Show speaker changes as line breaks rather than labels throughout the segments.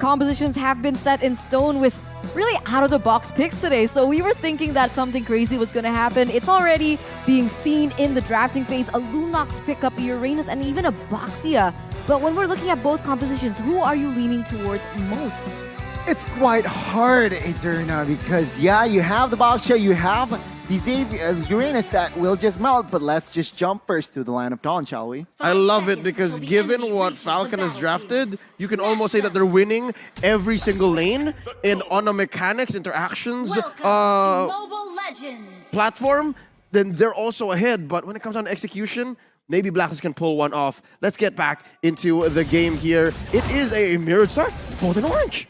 compositions have been set in stone with really out-of-the-box picks today. So we were thinking that something crazy was going to happen. It's already being seen in the drafting phase. A Lunox pickup, a Uranus, and even a Boxia. But when we're looking at both compositions, who are you leaning towards most?
It's quite hard, Eterna, because yeah, you have the Boxia, you have the Uranus that will just melt, but let's just jump first to the Land of Dawn, shall we?
I love it because given what Falcon has drafted, you can almost say that they're winning every single lane and on a mechanics, interactions, platform, then they're also ahead. But when it comes down to execution, maybe Blacklist can pull one off. Let's get back into the game here. It is a mirrored start, both in orange.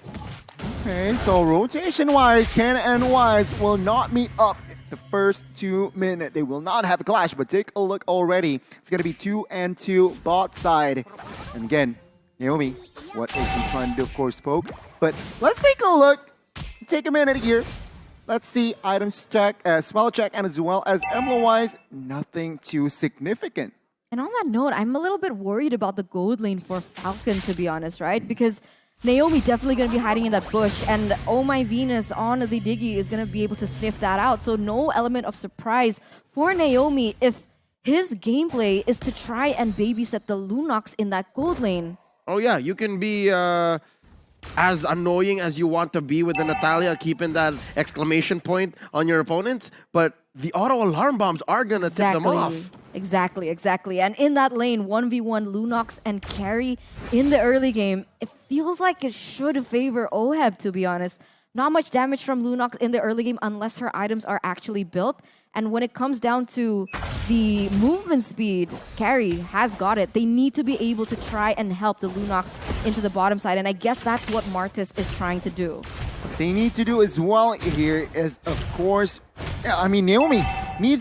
Okay, so rotation-wise, Ken and Wise will not meet up the first 2 minutes. They will not have a clash, but take a look already. It's going to be 2-2 bot side. And again, Naomi, what is he trying to do? Of course, poke. But let's take a look. Take a minute here. Let's see items check, spell check, and as well as emblem-wise, nothing too significant.
And on that note, I'm a little bit worried about the gold lane for Falcon, to be honest, right? Because Naomi definitely going to be hiding in that bush, and Oh My Venus on the Diggy is going to be able to sniff that out. So no element of surprise for Naomi if his gameplay is to try and babysit the Lunox in that gold lane.
Oh yeah, you can be as annoying as you want to be with the Natalia, keeping that exclamation point on your opponents, but the auto alarm bombs are going to tip them off.
Exactly. And in that lane, 1v1 Lunox and Carry in the early game, it feels like it should favor Oheb, to be honest. Not much damage from Lunox in the early game unless her items are actually built. And when it comes down to the movement speed, Carry has got it. They need to be able to try and help the Lunox into the bottom side. And I guess that's what Martis is trying to do.
What they need to do as well here is, of course, I mean, Naomi he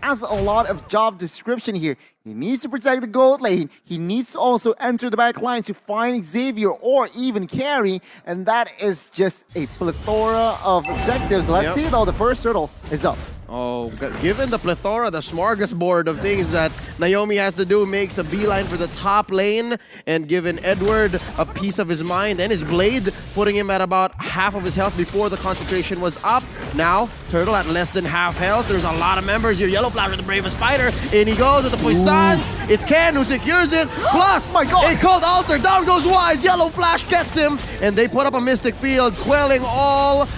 has a lot of job description here. He needs to protect the gold lane. He needs to also enter the back line to find Xavier or even Carry. And that is just a plethora of objectives. Let's see, though, the first turtle is up.
Oh, given the plethora, the smorgasbord of things that Naomi has to do, makes a beeline for the top lane, and given Edward a piece of his mind and his blade, putting him at about half of his health before the concentration was up. Now, Turtle at less than half health. There's a lot of members here. Yellow Flash with the bravest fighter, and he goes with the Puissance. It's Ken who secures it. Plus,
my God,
a cold altar. Down goes Wise. Yellow Flash gets him, and they put up a Mystic Field, quelling all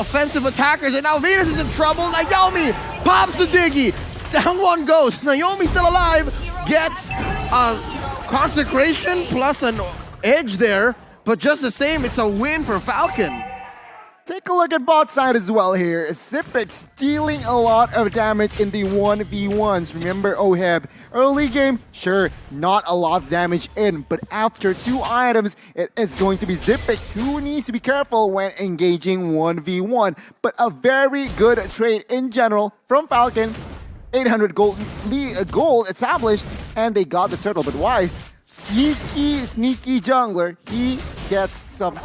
offensive attackers, and now Venus is in trouble. Naomi pops the Diggy. Down one goes. Naomi still alive. Gets a consecration plus an edge there, but just the same, it's a win for Falcon.
Take a look at bot side as well here. Xyp9x dealing a lot of damage in the 1v1s. Remember, Oheb, early game, sure, not a lot of damage in, but after 2 items, it is going to be Xyp9x who needs to be careful when engaging 1v1. But a very good trade in general from Falcon. 800 gold established, and they got the turtle. But Wise, sneaky jungler, he gets some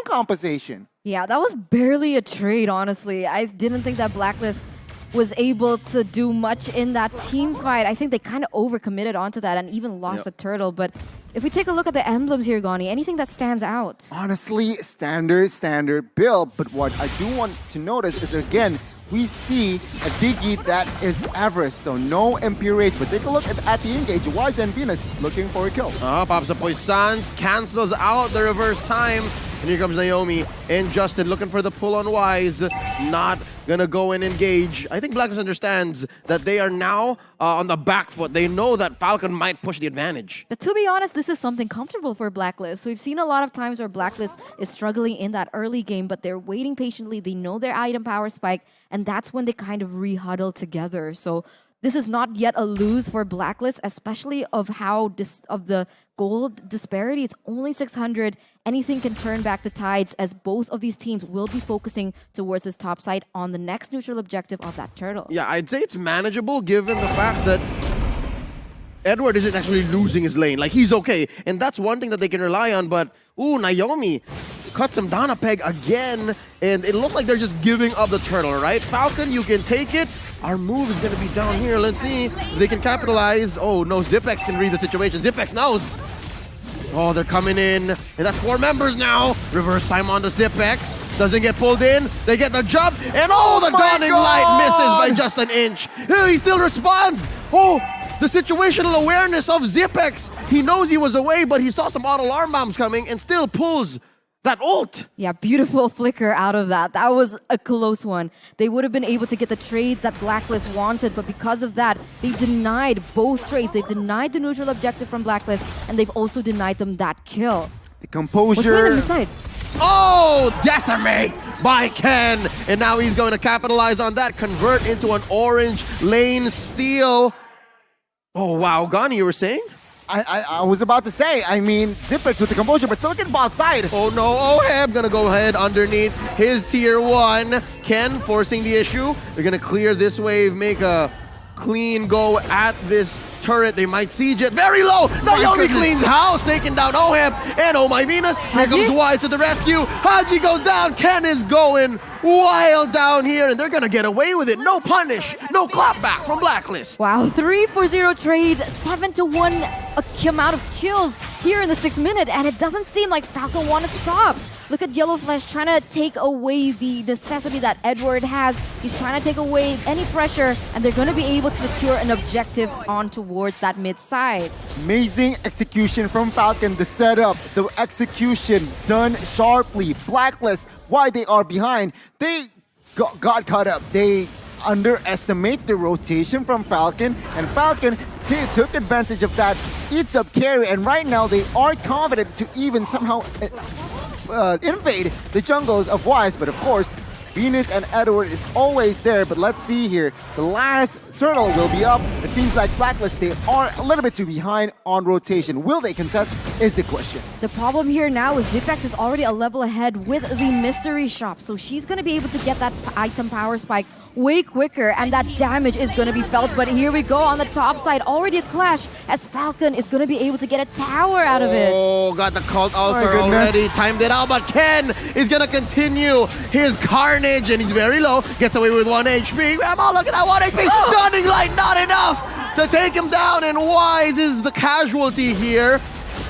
compensation.
Yeah, that was barely a trade, honestly. I didn't think that Blacklist was able to do much in that team fight. I think they kind of overcommitted onto that and even lost the turtle. But if we take a look at the emblems here, Gani, anything that stands out?
Honestly, standard build. But what I do want to notice is, again, we see a Diggy that is average, so no MPRH. But take a look at the engage. Wise and Venus looking for a kill.
Pops the Puissance, cancels out the reverse time. And here comes Naomi and Justin looking for the pull on Wise. Not gonna go and engage. I think Blacklist understands that they are now on the back foot. They know that Falcon might push the advantage.
But to be honest, this is something comfortable for Blacklist. We've seen a lot of times where Blacklist is struggling in that early game, but they're waiting patiently. They know their item power spike, and that's when they kind of re-huddle together. So this is not yet a lose for Blacklist, especially of how of the gold disparity. It's only 600. Anything can turn back the tides, as both of these teams will be focusing towards this top side on the next neutral objective of that turtle.
Yeah, I'd say it's manageable given the fact that Edward isn't actually losing his lane. Like, he's okay. And that's one thing that they can rely on. But, ooh, Naomi cuts him down a peg again. And it looks like they're just giving up the turtle, right? Falcon, you can take it. Our move is going to be down here. Let's see if they can capitalize. Oh, no, Xyp9x can read the situation. Xyp9x knows. Oh, they're coming in. And that's 4 members now. Reverse time on the Zipex. Doesn't get pulled in. They get the jump. And oh, the dawning light misses by just an inch. He still responds. Oh, the situational awareness of Zipex. He knows he was away, but he saw some auto alarm bombs coming and still pulls that ult.
Yeah, beautiful flicker out of that. That was a close one. They would have been able to get the trade that Blacklist wanted, but because of that, they denied both trades. They denied the neutral objective from Blacklist, and they've also denied them that kill.
The composure.
What's going on the side?
Oh, decimate by Ken. And now he's going to capitalize on that. Convert into an orange lane steal. Oh, wow. Gani, you were saying?
I was about to say, I mean, Zipex with the composure, but Silicon bot side.
Oh no, Oheb gonna go ahead underneath his tier 1. Ken forcing the issue. They're gonna clear this wave, make a clean go at this turret. They might siege it very low. Naomi cleans house, taking down Oheb. And oh my Venus, here comes Wise to the rescue. Haji goes down. Ken is going wild down here, and they're gonna get away with it. No punish, no clapback from Blacklist.
Wow, 3-4-0 trade, 7-1 amount of kills here in the 6th minute, and it doesn't seem like Falcon want to stop. Look at Yellow Flash trying to take away the necessity that Edward has. He's trying to take away any pressure, and they're going to be able to secure an objective on towards that mid side.
Amazing execution from Falcon. The setup, the execution done sharply. Blacklist, why they are behind, they got caught up. They underestimate the rotation from Falcon, and Falcon took advantage of that, eats up carry, and right now they are confident to even somehow invade the jungles of Wise, but of course Venus and Edward is always there. But let's see here, the last turtle will be up. It seems like Blacklist, they are a little bit too behind on rotation. Will they contest is the question.
The problem here now is Zipex is already a level ahead with the mystery shop, so she's going to be able to get that item power spike way quicker, and that damage is going to be felt. But here we go on the top side, already a clash as Falcon is going to be able to get a tower out of it.
Oh, got the cult altar already, timed it out, but Ken is going to continue his carnage, and he's very low, gets away with 1 HP. Oh, look at that 1 HP, Dawning Light, not enough to take him down, and Wise is the casualty here.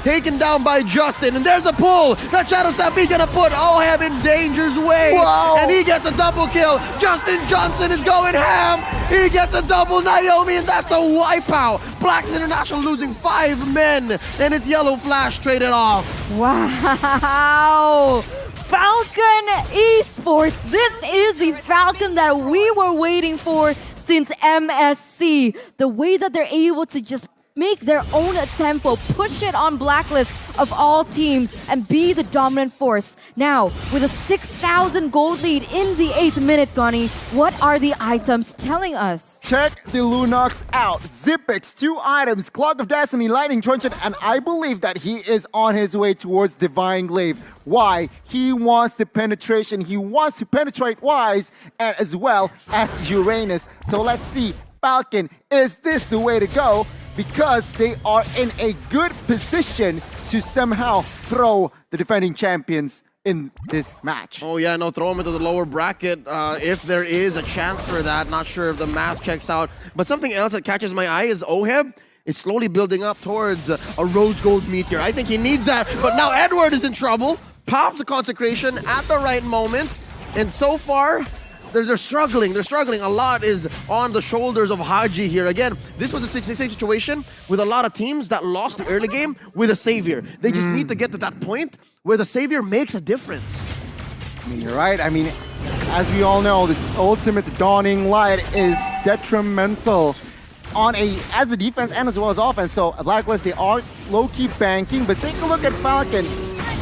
Taken down by Justin, and there's a pull. That Shadow Stampede gonna put Oheb in danger's way.
Wow.
And he gets a double kill. Justin Johnson is going ham. He gets a double Naomi, and that's a wipeout. Blacks International losing 5 men, and it's Yellow Flash traded off.
Wow! Falcon Esports! This is the Falcon that we were waiting for since MSC. The way that they're able to just make their own tempo, push it on Blacklist of all teams, and be the dominant force. Now, with a 6,000 gold lead in the 8th minute, Gani, what are the items telling us?
Check the Lunox out. Zipex, 2 items, Clock of Destiny, Lightning Truncheon, and I believe that he is on his way towards Divine Glaive. Why? He wants the penetration. He wants to penetrate Wise and as well as Uranus. So let's see, Falcon, is this the way to go? Because they are in a good position to somehow throw the defending champions in this match.
Oh yeah, no, throw him into the lower bracket if there is a chance for that. Not sure if the math checks out. But something else that catches my eye is Oheb is slowly building up towards a rose gold meteor. I think he needs that, but now Edward is in trouble. Pops the consecration at the right moment, and so far, they're struggling. They're struggling. A lot is on the shoulders of Haji here. Again, this was a same situation with a lot of teams that lost the early game with a savior. They just need to get to that point where the savior makes a difference.
I mean, you're right. I mean, as we all know, this ultimate Dawning Light is detrimental on as a defense and as well as offense. So Blacklist, they are low-key banking, but take a look at Falcon.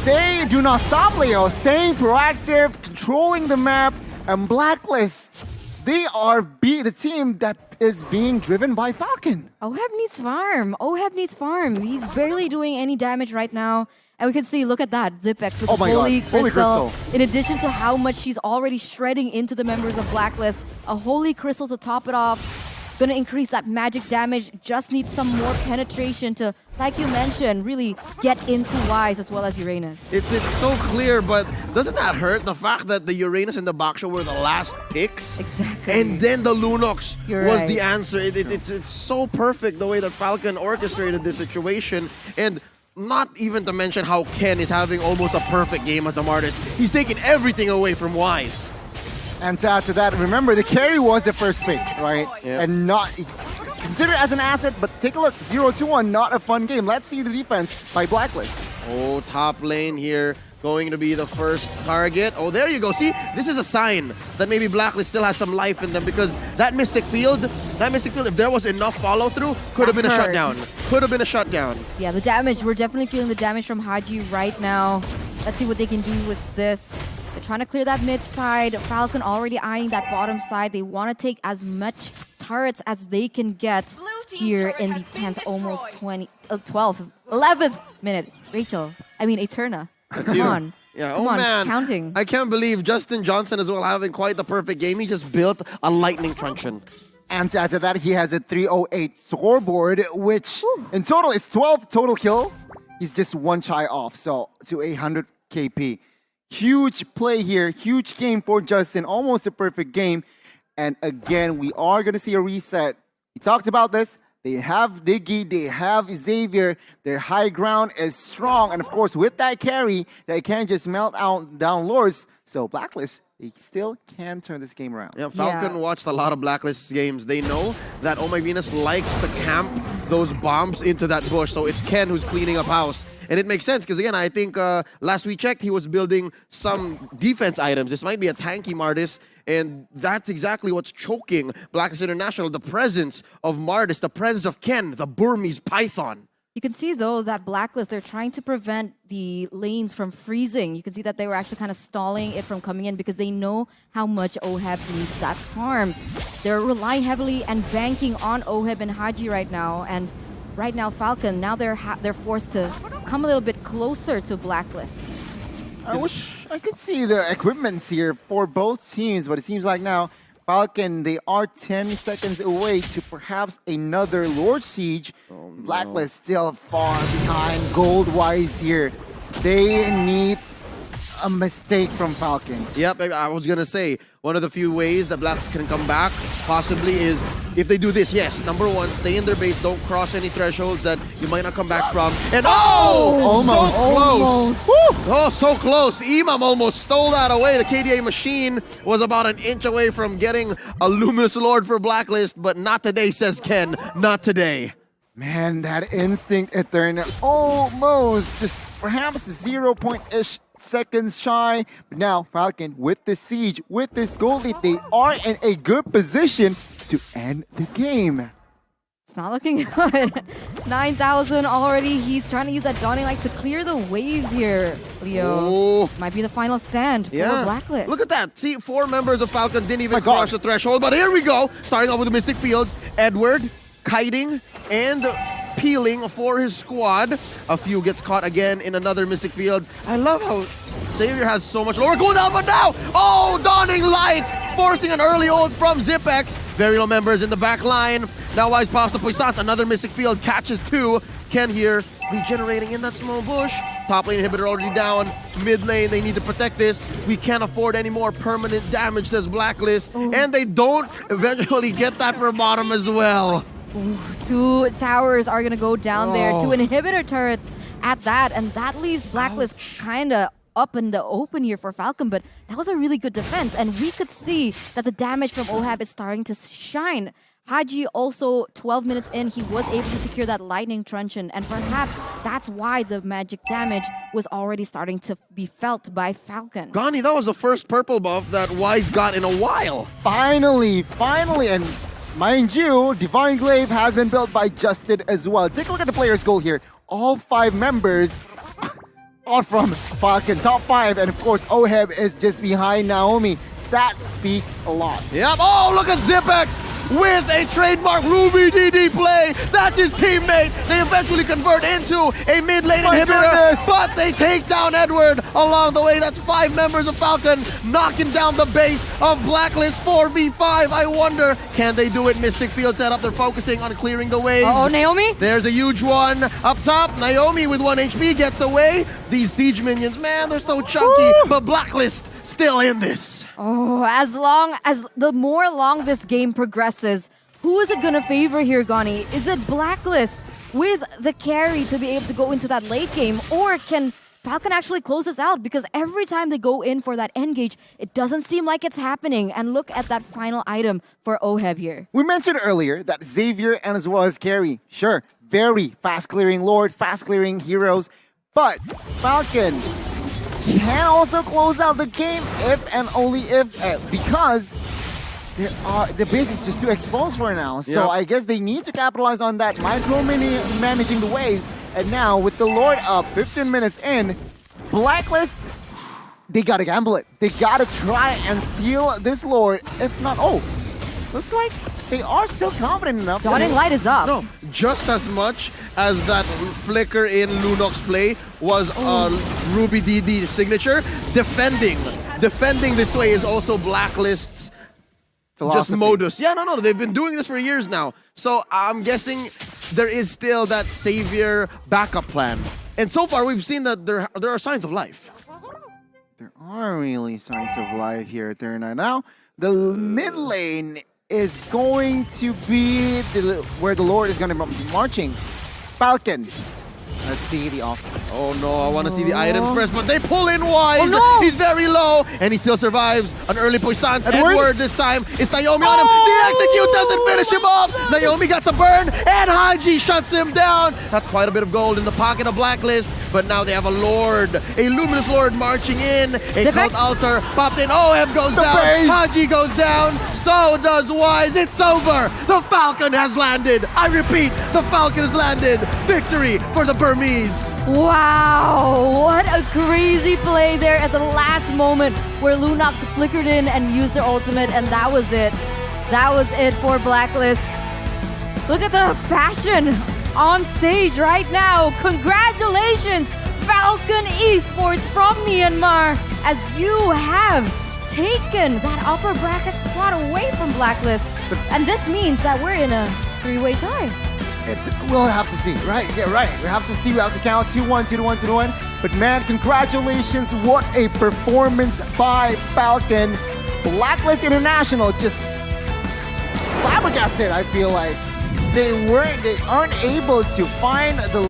They do not stop, Leo. Staying proactive, controlling the map, and Blacklist, they are the team that is being driven by Falcon.
Oheb needs farm. Oheb needs farm. He's barely doing any damage right now. And we can see, look at that, Zipex with Holy Crystal. In addition to how much she's already shredding into the members of Blacklist, a Holy Crystal to top it off. Gonna increase that magic damage, just needs some more penetration to, like you mentioned, really get into Wise as well as Uranus.
It's so clear, but doesn't that hurt? The fact that the Uranus and the Baksha were the last picks?
Exactly.
And then the Lunox was
right.
the answer. It's so perfect the way that Falcon orchestrated this situation. And not even to mention how Ken is having almost a perfect game as a Martis. He's taking everything away from Wise.
And to add to that, remember the carry was the first pick, right?
Yep.
And not considered as an asset, but take a look, 0-1, not a fun game. Let's see the defense by Blacklist.
Oh, top lane here going to be the first target. Oh, there you go. See, this is a sign that maybe Blacklist still has some life in them, because that Mystic Field, if there was enough follow through, could have been a
hurt.
shutdown. Could have been a shutdown.
Yeah, the damage. We're definitely feeling the damage from Haji right now. Let's see what they can do with this. They're trying to clear that mid side. Falcon already eyeing that bottom side. They want to take as much turrets as they can get here in the 10th, almost 12th, 11th minute. Eterna. Come on.
Yeah,
Come
oh
on,
man.
counting.
I can't believe Justin Johnson as well having quite the perfect game. He just built a lightning truncheon.
And to add to that, he has a 308 scoreboard, which in total is 12 total kills. He's just one shy off, so to 800 KP. Huge play here, huge game for Justin, almost a perfect game. And again, we are going to see a reset. We talked about this. They have Diggy, they have Xavier. Their high ground is strong. And of course, with that carry, they can't just melt out down Lords. So Blacklist, they still can turn this game around.
Yeah, Falcon watched a lot of Blacklist games. They know that Oh My Venus likes to camp those bombs into that bush. So it's Ken who's cleaning up house. And it makes sense because, again, I think last we checked, he was building some defense items. This might be a tanky Martis, and that's exactly what's choking Blacklist International, the presence of Martis, the presence of Ken, the Burmese Python.
You can see, though, that Blacklist, they're trying to prevent the lanes from freezing. You can see that they were actually kind of stalling it from coming in because they know how much OHEB needs that farm. They're relying heavily and banking on OHEB and Haji right now, and right now, Falcon, now they're forced to come a little bit closer to Blacklist.
I wish I could see the equipments here for both teams, but it seems like now Falcon, they are 10 seconds away to perhaps another Lord Siege.
Oh, no.
Blacklist still far behind gold-wise here. They need a mistake from Falcon.
Yep, I was going to say, one of the few ways that Blacks can come back possibly is if they do this. Yes, number one, stay in their base, don't cross any thresholds that you might not come back from. And
Almost.
so close.
Almost.
Woo! Oh, so close. Imam almost stole that away. The KDA machine was about an inch away from getting a Luminous Lord for Blacklist, but not today, says Ken. Not today.
Man, that instinct Eterna almost just perhaps 0.ish seconds shy. But now Falcon with the siege, with this gold lead, they are in a good position to end the game.
It's not looking good. 9,000 already. He's trying to use that Dawning Light to clear the waves here, Leo.
Oh.
Might be the final stand for Blacklist.
Look at that. See, 4 members of Falcon didn't even cross the threshold. But here we go. Starting off with the Mystic Field. Edward, kiting, and peeling for his squad. A few gets caught again in another Mystic Field. I love how Xavier has so much lower cooldown, but now, oh, Dawning Light, forcing an early ult from Zipex. Very low members in the back line. Now Wise pops the Poisats, another Mystic Field, catches 2. Ken here, regenerating in that small bush. Top lane inhibitor already down. Mid lane, they need to protect this. We can't afford any more permanent damage, says Blacklist.
Ooh.
And they don't eventually get that for bottom as well.
Ooh, 2 towers are going to go down there. 2 inhibitor turrets at that. And that leaves Blacklist kind of up in the open here for Falcon. But that was a really good defense. And we could see that the damage from OHAB is starting to shine. Haji also, 12 minutes in, he was able to secure that lightning truncheon, and perhaps that's why the magic damage was already starting to be felt by Falcon.
Gani, that was the first purple buff that Wise got in a while.
Finally, and mind you, Divine Glaive has been built by Justin as well. Take a look at the player's goal here. All 5 members are from Falcon, top 5, and of course OHEB is just behind Naomi. That speaks a lot.
Yep. Oh, look at Zipex with a trademark Ruby DD play. That's his teammate. They eventually convert into a mid lane inhibitor, but they take down Edward along the way. That's 5 members of Falcon knocking down the base of Blacklist 4v5. I wonder, can they do it? Mystic Field setup. They're focusing on clearing the waves.
Oh, Naomi?
There's a huge one up top. Naomi with 1 HP gets away. These siege minions, man, they're so chunky, but Blacklist still in this.
Oh, the more long this game progresses, who is it gonna favor here, Gani? Is it Blacklist with the carry to be able to go into that late game? Or can Falcon actually close this out? Because every time they go in for that engage, it doesn't seem like it's happening. And look at that final item for OHEB here.
We mentioned earlier that Xavier and as well as Carry, sure, very fast clearing Lord, fast clearing heroes, but Falcon can also close out the game if and only if, because the base is just too exposed right now. So
Yep.
I guess they need to capitalize on that, managing the waves. And now with the Lord up 15 minutes in, Blacklist, they gotta gamble it. They gotta try and steal this Lord. If not, looks like they are still confident enough.
Dotting light is up.
No, just as much as that flicker in Lunok's play was Ruby DD signature, defending this way is also Blacklist's just modus. Yeah, no, they've been doing this for years now. So I'm guessing there is still that savior backup plan. And so far, we've seen that there are signs of life.
There are really signs of life here at Turn 9. Now, the mid lane is going to be where the Lord is going to be marching. Falcon. Let's see the off.
Oh no, I want to see the items first, but they pull in Wise.
Oh, no.
He's very low, and he still survives an early push. Sans
Edward.
Edward this time. It's Naomi on him. The execute doesn't finish him off. Naomi got to burn, and Haji shuts him down. That's quite a bit of gold in the pocket of Blacklist, but now they have a Lord, a Luminous Lord marching in. A cult altar popped in. OHEB goes down.
base.
Haji goes down. So does Wise. It's over. The Falcon has landed. I repeat, the Falcon has landed. Victory for the Burmese.
Wow, what a crazy play there at the last moment where Lunox flickered in and used their ultimate, and that was it. That was it for Blacklist. Look at the passion on stage right now. Congratulations, Falcon Esports from Myanmar, as you have taken that upper bracket spot away from Blacklist. And this means that we're in a three-way tie.
We'll have to see, right? Yeah, right. We have to see. We have to count 2-1, 2-1, 2-1. But man, congratulations. What a performance by Falcon. Blacklist International just flabbergasted, I feel like. They aren't able to find the